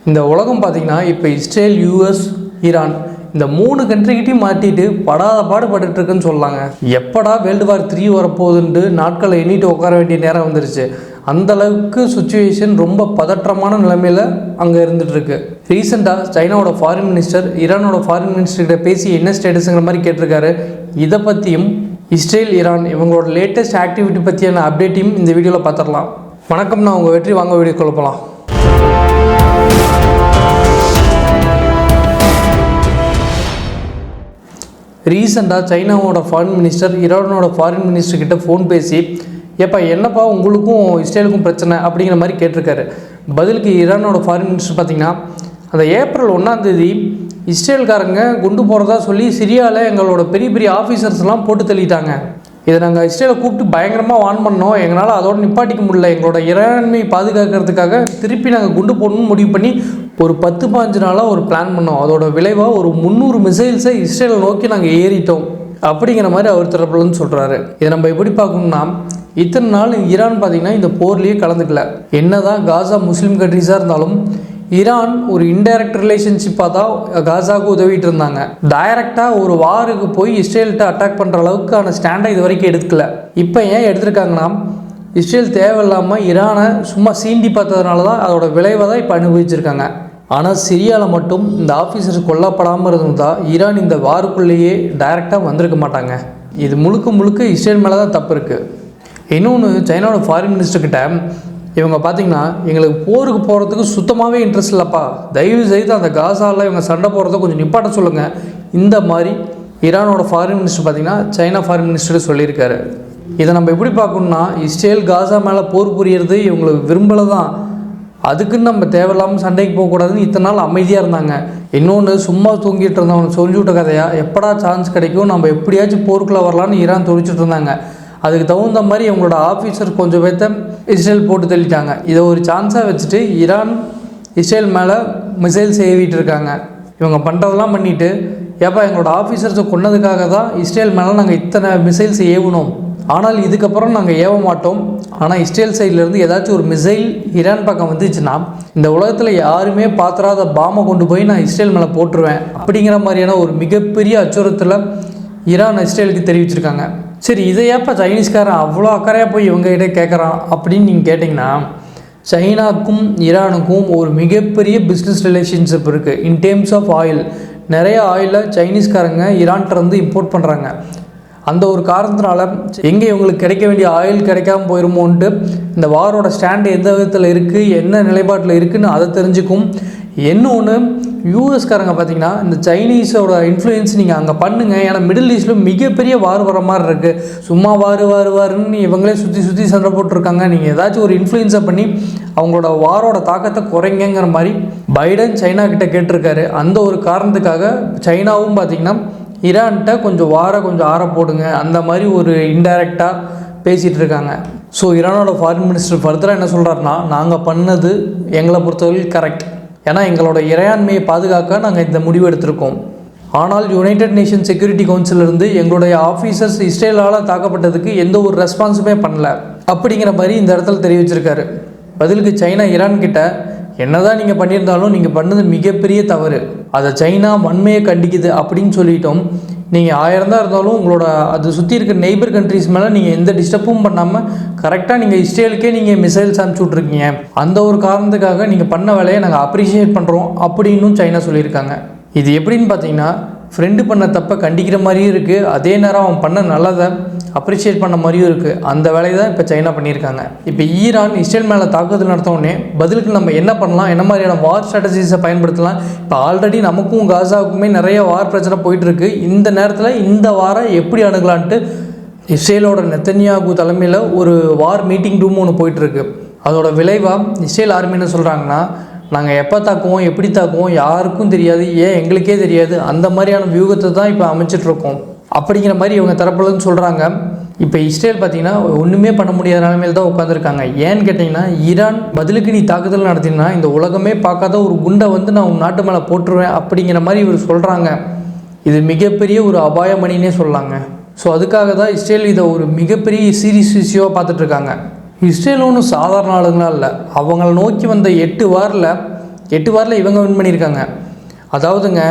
இந்த உலகம் பார்த்திங்கன்னா இப்போ இஸ்ரேல், யூஎஸ், ஈரான் இந்த 3 கண்ட்ரிக்கிட்டையும் மாட்டிட்டு படாத பாடுபட்டுருக்குன்னு சொல்லலாங்க. எப்படா வேர்ல்டு வார் 3 வரப்போகுதுன்ட்டு நாட்களை எண்ணிட்டு உட்கார வேண்டிய நேரம் வந்துருச்சு. அந்தளவுக்கு சுச்சுவேஷன் ரொம்ப பதற்றமான நிலைமையில் அங்கே இருந்துகிட்ருக்கு. ரீசெண்டாக சைனாவோட ஃபாரின் மினிஸ்டர் ஈரானோட ஃபாரின் மினிஸ்டர்கிட்ட பேசி என்ன ஸ்டேட்டஸுங்கிற மாதிரி கேட்டிருக்காரு. இதை பற்றியும் இஸ்ரேல், ஈரான் இவங்களோட லேட்டஸ்ட் ஆக்டிவிட்டி பற்றியான அப்டேட்டையும் இந்த வீடியோவில் பார்த்துடலாம். வணக்கம், நான் உங்கள் வெற்றி. வாங்க வீடியோக்குள்ள போகலாம். ரீசெண்டாக சைனாவோட ஃபாரின் மினிஸ்டர் ஈரானோட ஃபாரின் மினிஸ்டர்கிட்ட ஃபோன் பேசி ஏப்பா என்னப்பா உங்களுக்கும் இஸ்ரேலுக்கும் பிரச்சனை அப்படிங்கிற மாதிரி கேட்டிருக்காரு. பதிலுக்கு ஈரானோட ஃபாரின் மினிஸ்டர் பார்த்திங்கன்னா அந்த ஏப்ரல் 1 இஸ்ரேல்காரங்க குண்டு போகிறதா சொல்லி சிரியாவில் எங்களோட பெரிய பெரிய ஆஃபீஸர்ஸ்லாம் போட்டு தள்ளிட்டாங்க. இதை நாங்கள் இஸ்ரேலை கூப்பிட்டு பயங்கரமாக வான் பண்ணோம். எங்களால் அதோடு நிப்பாட்டிக்க முடியல. எங்களோட இறையாண்மையை பாதுகாக்கிறதுக்காக திருப்பி நாங்கள் குண்டு போடணும்னு முடிவு பண்ணி ஒரு 10-15 நாளாக ஒரு பிளான் பண்ணோம். அதோட விளைவாக ஒரு 300 மிசைல்ஸை இஸ்ரேலை நோக்கி நாங்கள் ஏறிட்டோம் அப்படிங்கிற மாதிரி அவர் தரப்புலன்னு சொல்கிறாரு. இதை நம்ம எப்படி பார்க்கணும்னா, இத்தனை நாள் ஈரான் பார்த்திங்கன்னா இந்த போர்லேயே கலந்துக்கல. என்னதான் காசா முஸ்லீம் கண்ட்ரிஸாக இருந்தாலும் ஈரான் ஒரு இன்டைரக்ட் ரிலேஷன்ஷிப்பாக தான் காசாவுக்கு உதவிட்டு இருந்தாங்க. டைரக்டாக ஒரு வாருக்கு போய் இஸ்ரேல்கிட்ட அட்டாக் பண்ணுற அளவுக்கான ஸ்டாண்டை இது வரைக்கும் எடுக்கல. இப்போ ஏன் எடுத்திருக்காங்கன்னா, இஸ்ரேல் தேவையில்லாமல் ஈரானை சும்மா சீண்டி பார்த்ததுனால தான் அதோட விளைவை தான் இப்போ அனுபவிச்சிருக்காங்க. ஆனால் சிரியாவில் மட்டும் இந்த ஆஃபீஸர்ஸ் கொல்லப்படாமல் இருந்தால் ஈரான் இந்த வாருக்குள்ளேயே டைரெக்டாக வந்திருக்க மாட்டாங்க. இது முழுக்க இஸ்ரேல் மேலே தான் தப்பு இருக்குது. இன்னொன்று, சைனாவோட ஃபாரின் மினிஸ்டர்கிட்ட இவங்க பார்த்திங்கன்னா எங்களுக்கு போருக்கு போகிறதுக்கு சுத்தமாகவே இன்ட்ரெஸ்ட் இல்லைப்பா, தயவு செய்து அந்த காசாவில் இவங்க சண்டை போகிறத கொஞ்சம் நிப்பாட்ட சொல்லுங்கள். இந்த மாதிரி ஈரானோட ஃபாரின் மினிஸ்டர் பார்த்திங்கன்னா சைனா ஃபாரின் மினிஸ்டர் சொல்லியிருக்காரு. இதை நம்ம எப்படி பார்க்கணுன்னா, இஸ்ரேல் காசா மேலே போர் புரியறது இவங்களுக்கு விரும்பலை தான். அதுக்குன்னு நம்ம தேவையில்லாமல் சண்டைக்கு போகக்கூடாதுன்னு இத்தனை நாள் அமைதியாக இருந்தாங்க. இன்னொன்று, சும்மா தூங்கிட்டு இருந்தவங்க சொல்லி விட்ட கதையாக எப்படா சான்ஸ் கிடைக்கும் நம்ம எப்படியாச்சும் போருக்குள்ளே வரலான்னு ஈரான் துடிச்சிட்டு இருந்தாங்க. அதுக்கு தகுந்த மாதிரி அவங்களோட ஆஃபீஸர் கொஞ்சம் பேர்த்த இஸ்ரேல் போட்டு தள்ளிட்டாங்க. இதை ஒரு சான்ஸாக வச்சுட்டு ஈரான் இஸ்ரேல் மேலே மிசைல்ஸ் ஏவிட்டு இருக்காங்க. இவங்க பண்ணுறதெல்லாம் பண்ணிவிட்டு ஏப்பா எங்களோட ஆஃபீஸர்ஸை கொன்னதுக்காக தான் இஸ்ரேல் மேலே நாங்கள் இத்தனை மிசைல்ஸ் ஏவணும், ஆனால் இதுக்கப்புறம் நாங்கள் ஏவ மாட்டோம். ஆனால் இஸ்ரேல் சைட்லேருந்து ஏதாச்சும் ஒரு மிசைல் ஈரான் பக்கம் வந்துச்சுன்னா இந்த உலகத்தில் யாருமே பார்த்துறாத பாமை கொண்டு போய் நான் இஸ்ரேல் மேலே போட்டுருவேன் அப்படிங்கிற மாதிரியான ஒரு மிகப்பெரிய அச்சுறுத்தலை ஈரான் இஸ்ரேலுக்கு தெரிவிச்சிருக்காங்க. சரி, இதை ஏப்பா சைனீஸ்காரன் அவ்வளோ அக்கறையாக போய் இவங்ககிட்ட கேட்குறான் அப்படின்னு நீங்கள் கேட்டிங்கன்னா, சைனாக்கும் ஈரானுக்கும் ஒரு மிகப்பெரிய பிஸ்னஸ் ரிலேஷன்ஷிப் இருக்குது. இன் டேர்ம்ஸ் ஆஃப் ஆயில், நிறைய ஆயிலை சைனீஸ்காரங்க ஈரான்கிட்டருந்து இம்போர்ட் பண்ணுறாங்க. அந்த ஒரு காரணத்தினால எங்கே இவங்களுக்கு கிடைக்க வேண்டிய ஆயில் கிடைக்காம போயிருமோன்ட்டு இந்த வாரோட ஸ்டாண்டு எந்த விதத்தில் இருக்குது, என்ன நிலைப்பாட்டில் இருக்குதுன்னு அதை தெரிஞ்சுக்கும். இன்னொன்று, யூஎஸ்காரங்க பார்த்திங்கன்னா இந்த சைனீஸோட இன்ஃப்ளூயன்ஸ் நீங்கள் அங்கே பண்ணுங்கள், ஏன்னா மிடில் ஈஸ்ட்டில் மிகப்பெரிய வார் வர மாதிரி இருக்குது. சும்மா வாருன்னு இவங்களே சுற்றி சண்டை போட்டிருக்காங்க. நீங்கள் ஏதாச்சும் ஒரு இன்ஃப்ளூயன்ஸை பண்ணி அவங்களோட வாரோட தாக்கத்தை குறைங்கிற மாதிரி பைடன் சைனா கிட்ட கேட்டிருக்காரு. அந்த ஒரு காரணத்துக்காக சைனாவும் பார்த்திங்கன்னா ஈரான்கிட்ட கொஞ்சம் ஆற போடுங்க அந்த மாதிரி ஒரு இன்டைரக்டாக பேசிகிட்டு இருக்காங்க. ஸோ ஈரானோட ஃபாரின் மினிஸ்டர் ஃபர்தராக என்ன சொல்கிறாருன்னா, நாங்கள் பண்ணது எங்களை பொறுத்தவரைக்கும் கரெக்ட், ஏன்னா எங்களோட இறையாண்மையை பாதுகாக்க நாங்கள் இந்த முடிவு எடுத்திருக்கோம். ஆனால் யுனைடெட் நேஷன் செக்யூரிட்டி கவுன்சிலிருந்து எங்களுடைய ஆஃபீஸர்ஸ் இஸ்ரேலால் தாக்கப்பட்டதுக்கு எந்த ஒரு ரெஸ்பான்ஸுமே பண்ணல அப்படிங்கிற மாதிரி இந்த இடத்துல தெரிவிச்சிருக்காரு. பதிலுக்கு சைனா ஈரான் கிட்ட என்னதான் நீங்கள் பண்ணியிருந்தாலும் நீங்கள் பண்ணது மிகப்பெரிய தவறு, அதை சைனா வன்மையை கண்டிக்குது அப்படின்னு சொல்லிட்டோம். நீங்கள் 1000 தான் இருந்தாலும் உங்களோட அது சுற்றி இருக்க நெய்பர் கண்ட்ரிஸ் மேலே நீங்கள் எந்த டிஸ்டர்பும் பண்ணாமல் கரெக்டாக நீங்கள் இஸ்ரேலுக்கே நீங்கள் மிசைல்ஸ் அனுப்பிச்சி விட்ருக்கீங்க. அந்த ஒரு காரணத்துக்காக நீங்கள் பண்ண வேலையை நாங்கள் அப்ரிஷியேட் பண்ணுறோம் அப்படின்னு சைனா சொல்லியிருக்காங்க. இது எப்படின்னு பார்த்தீங்கன்னா, ஃப்ரெண்டு பண்ண தப்பை கண்டிக்கிற மாதிரியும் இருக்குது, அதே நேரம் அவன் பண்ண நல்லதை அப்ரிஷியேட் பண்ண மாதிரியும் இருக்குது. அந்த வேலையை தான் இப்போ சைனா பண்ணியிருக்காங்க. இப்போ ஈரான் இஸ்ரேல் மேலே தாக்குதல் நடத்தவுடனே பதிலுக்கு நம்ம என்ன பண்ணலாம், என்ன மாதிரியான வார் ஸ்ட்ராட்டஜிஸை பயன்படுத்தலாம். இப்போ ஆல்ரெடி நமக்கும் காசாவுக்குமே நிறைய வார் பிரச்சனை போயிட்டுருக்கு. இந்த நேரத்தில் இந்த வாரம் எப்படி அணுகலான்ட்டு இஸ்ரேலோட நெத்தன்யாகு தலைமையில் ஒரு வார் மீட்டிங் ரூம் ஒன்று போயிட்டுருக்கு. அதோட விளைவாக இஸ்ரேல் ஆர்மி என்ன சொல்கிறாங்கன்னா, நாங்கள் எப்போ தாக்குவோம், எப்படி தாக்குவோம் யாருக்கும் தெரியாது, ஏன் எங்களுக்கே தெரியாது, அந்த மாதிரியான வியூகத்தை தான் இப்போ அமைச்சிட்ருக்கோம் அப்படிங்கிற மாதிரி இவங்க தரப்புலன்னு சொல்கிறாங்க. இப்போ இஸ்ரேல் பார்த்திங்கன்னா ஒன்றுமே பண்ண முடியாத நிலைமையில் தான் உட்காந்துருக்காங்க. ஏன்னு கேட்டிங்கன்னா, ஈரான் பதிலுக்கு நீ தாக்குதல் நடத்தினா இந்த உலகமே பார்க்காத ஒரு குண்டை நான் உன் நாட்டு மேலே போட்டுருவேன் அப்படிங்கிற மாதிரி இவர் சொல்கிறாங்க. இது மிகப்பெரிய ஒரு அபாயமணினே சொல்லலாங்க. ஸோ அதுக்காக தான் இஸ்ரேல் இதை ஒரு மிகப்பெரிய சீரியஸ் இஷ்யூவாக பார்த்துட்ருக்காங்க. இஸ்ரேல் ஒன்றும் சாதாரண ஆளுங்களாம் இல்லை. அவங்கள நோக்கி வந்த 8 வாரில் 8 வாரில் இவங்க வின் பண்ணியிருக்காங்க. அதாவதுங்க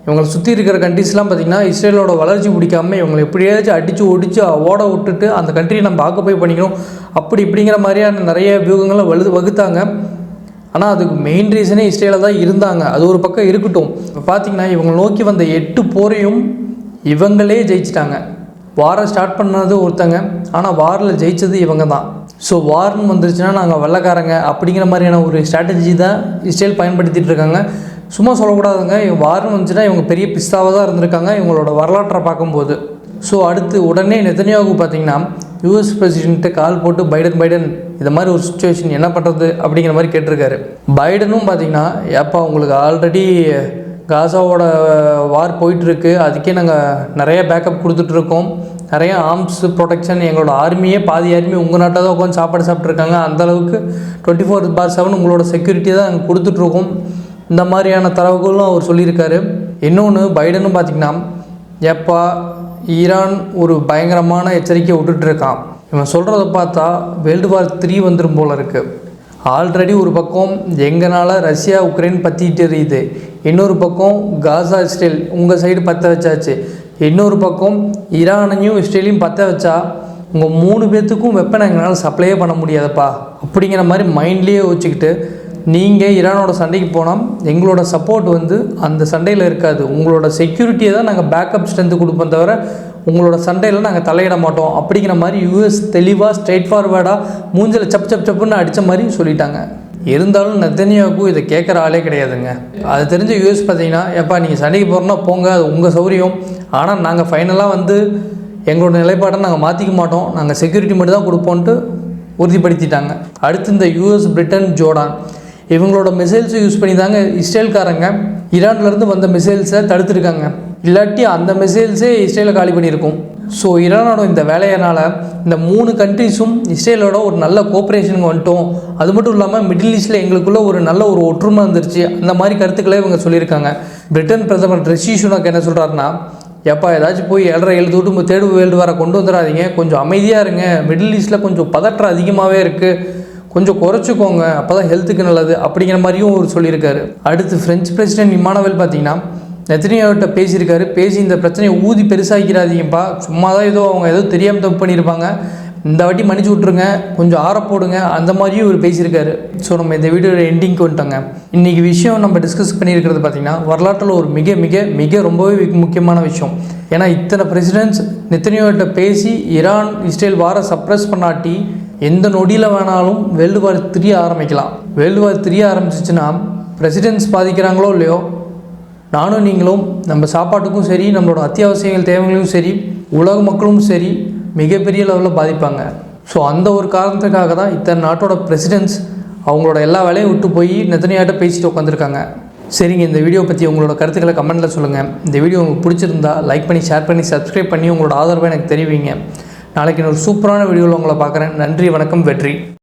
இவங்களை சுற்றி இருக்கிற கண்ட்ரிஸ்லாம் பார்த்திங்கன்னா இஸ்ரேலோட வளர்ச்சி பிடிக்காமல் இவங்களை எப்படியாச்சும் அடித்து ஒடிச்சு ஓட விட்டுட்டு அந்த கண்ட்ரியை நம்ம ஆக்குபை பண்ணிக்கணும் அப்படி இப்படிங்கிற மாதிரியான நிறைய வியூகங்களை வகுத்தாங்க. ஆனால் அதுக்கு மெயின் ரீசனே இஸ்ரேலில் தான் இருந்தாங்க. அது ஒரு பக்கம் இருக்கட்டும். இப்போ பார்த்திங்கன்னா இவங்க நோக்கி வந்த 8 போரையும் இவங்களே ஜெயிச்சிட்டாங்க. வாரை ஸ்டார்ட் பண்ணது ஒருத்தங்க, ஆனால் வாரில் ஜெயித்தது இவங்க தான். ஸோ வார்னு வந்துருச்சுன்னா நாங்கள் வெள்ளைக்காரங்க அப்படிங்கிற மாதிரியான ஒரு ஸ்ட்ராட்டஜி தான் இஸ்ரேல் பயன்படுத்திகிட்டு இருக்காங்க. சும்மா சொல்லக்கூடாதுங்க, இவங்க வார்னு வந்துச்சுன்னா இவங்க பெரிய பிஸ்தாவாக தான் இருந்திருக்காங்க இவங்களோட வரலாற்றை பார்க்கும்போது. ஸோ அடுத்து உடனே நெதன்யாகு பார்த்திங்கன்னா யூஎஸ் பிரசிடென்ட்டை கால் போட்டு பைடன் இந்த மாதிரி ஒரு சுச்சுவேஷன் என்ன பண்ணுறது அப்படிங்கிற மாதிரி கேட்டிருக்காரு. பைடனும் பார்த்திங்கன்னா ஏப்பா உங்களுக்கு ஆல்ரெடி காசாவோட வார் போயிட்டுருக்கு, அதுக்கே நாங்கள் நிறைய பேக்கப் கொடுத்துட்ருக்கோம், நிறைய ஆர்ம்ஸ் ப்ரொடெக்ஷன், எங்களோட ஆர்மியே பாதி ஆர்மி உங்கள் நாட்டில் தான் உட்காந்து சாப்பிட்ருக்காங்க, அந்தளவுக்கு 24/7 உங்களோட செக்யூரிட்டியை தான் நாங்கள் கொடுத்துட்ருக்கோம், இந்த மாதிரியான தரவுகளும் அவர் சொல்லியிருக்காரு. இன்னொன்று பைடனும் பார்த்திங்கன்னா எப்பா ஈரான் ஒரு பயங்கரமான எச்சரிக்கை விட்டுட்டுருக்கான். இவன் சொல்கிறத பார்த்தா வேர்ல்டு வார் 3 வந்துடும் போல் இருக்குது. ஆல்ரெடி ஒரு பக்கம் எங்களால் ரஷ்யா உக்ரைன் பற்றிட்டு எரியுது, இன்னொரு பக்கம் காசா இஸ்ரேல் உங்கள் சைடு பற்ற வச்சாச்சு, இன்னொரு பக்கம் ஈரானையும் இஸ்ரேலையும் பற்ற வச்சா உங்கள் 3 பேர்த்துக்கும் வெப்பனை எங்களால் சப்ளையே பண்ண முடியாதுப்பா அப்படிங்கிற மாதிரி மைண்ட்லேயே வச்சுக்கிட்டு நீங்கள் ஈரானோட சண்டைக்கு போனால் எங்களோட சப்போர்ட் வந்து அந்த சண்டையில் இருக்காது, உங்களோட செக்யூரிட்டியை தான் நாங்கள் பேக்கப் ஸ்ட்ரென்த்து கொடுப்போம் தவிர உங்களோட சண்டையில் நாங்கள் தலையிட மாட்டோம் அப்படிங்கிற மாதிரி யூஎஸ் தெளிவாக ஸ்ட்ரெயிட் ஃபார்வேர்டாக மூஞ்சில் சப்புன்னு அடித்த மாதிரி சொல்லிட்டாங்க. இருந்தாலும் நெதன்யாகு இதை கேட்குற ஆளே கிடையாதுங்க. அது தெரிஞ்ச யூஎஸ் பார்த்தீங்கன்னா எப்பா நீங்கள் சண்டைக்கு போகிறோன்னா போங்க, அது உங்கள் சௌரியம், ஆனால் நாங்கள் ஃபைனலாக வந்து எங்களோட நிலைப்பாட்டை நாங்கள் மாற்றிக்க மாட்டோம், நாங்கள் செக்யூரிட்டி மட்டும் தான் கொடுப்போன்ட்டு உறுதிப்படுத்திட்டாங்க. அடுத்து இந்த யூஎஸ் பிரிட்டன் ஜோர்டான் இவங்களோட மிசைல்ஸை யூஸ் பண்ணி தாங்க இஸ்ரேல்காரங்க ஈரான்லேருந்து வந்த மிசைல்ஸை தடுத்துருக்காங்க. இல்லாட்டி அந்த மிசைல்ஸே இஸ்ரேலை காலி பண்ணியிருக்கும். ஸோ ஈரானோட இந்த வேலையினால் இந்த 3 கண்ட்ரிஸும் இஸ்ரேலோட ஒரு நல்ல கோஆப்ரேஷனுக்கு வந்துட்டோம், அது மட்டும் இல்லாமல் மிடில் ஈஸ்டில் எங்களுக்குள்ள ஒரு நல்ல ஒரு ஒற்றுமை வந்துருச்சு, அந்த மாதிரி கருத்துக்களே இவங்க சொல்லியிருக்காங்க. பிரிட்டன் பிரதமர் ரிஷி சுனக் என்ன சொல்கிறாருன்னா எப்பா ஏதாச்சும் போய் 7.5 விட்டு 3rd வேர்ல்டு வாரை கொண்டு வந்துடாதீங்க, கொஞ்சம் அமைதியாக இருங்க, மிடில் ஈஸ்டில் கொஞ்சம் பதற்றம் அதிகமாகவே இருக்குது, கொஞ்சம் குறைச்சிக்கோங்க, அப்போ தான் ஹெல்த்துக்கு நல்லது அப்படிங்கிற மாதிரியும் அவர் சொல்லியிருக்காரு. அடுத்து ஃப்ரெஞ்சு பிரசிடென்ட் இமானுவேல் பார்த்திங்கன்னா நெதன்யாகுட்ட பேசியிருக்காரு. பேசி இந்த பிரச்சனையை ஊதி பெருசாக்கிறாதீங்கப்பா, சும்மா தான் அவங்க ஏதோ தெரியாமல் தப்பு பண்ணியிருப்பாங்க, இந்த வாட்டி மன்னிச்சு விட்ருங்க, கொஞ்சம் ஆறப்போடுங்க, அந்த மாதிரியும் இவர் பேசியிருக்காரு. ஸோ நம்ம இந்த வீடியோட எண்டிங்க்கு வந்துட்டோங்க. இன்றைக்கி விஷயம் நம்ம டிஸ்கஸ் பண்ணியிருக்கிறது பார்த்திங்கன்னா வரலாற்றில் ஒரு மிக மிக மிக ரொம்பவே முக்கியமான விஷயம். ஏன்னா இத்தனை பிரசிடென்ட்ஸ் நெதன்யாகுட்ட பேசி ஈரான் இஸ்ரேல் வாரை சப்ரஸ் பண்ணாட்டி எந்த நொடியில் வேணாலும் வேர்ல்டு வார் 3 ஆரம்பிக்கலாம். வேர்ல்டு வார் 3 ஆரம்பிச்சிச்சுன்னா பிரசிடென்ட்ஸ் பாதிக்கிறாங்களோ இல்லையோ, நானும் நீங்களும் நம்ம சாப்பாட்டுக்கும் சரி நம்மளோட அத்தியாவசியங்கள் தேவைகளும் சரி உலக மக்களும் சரி மிகப்பெரிய லெவலில் பாதிப்பாங்க. ஸோ அந்த ஒரு காரணத்துக்காக தான் இத்தனை நாட்டோட பிரசிடென்ட்ஸ் அவங்களோட எல்லா வேலையும் விட்டு போய் நெதன்யாகுட்ட பேசிட்டு உட்காந்துருக்காங்க. சரிங்க, இந்த வீடியோ பற்றி உங்களோட கருத்துக்களை கமெண்ட்டில் சொல்லுங்கள். இந்த வீடியோ உங்களுக்கு பிடிச்சிருந்தா லைக் பண்ணி ஷேர் பண்ணி சப்ஸ்கிரைப் பண்ணி உங்களோட ஆதரவை எனக்கு தெரிவிங்க. நாளைக்கு ஒரு சூப்பரான வீடியோவில் உங்களை பார்க்குறேன். நன்றி, வணக்கம், வெற்றி.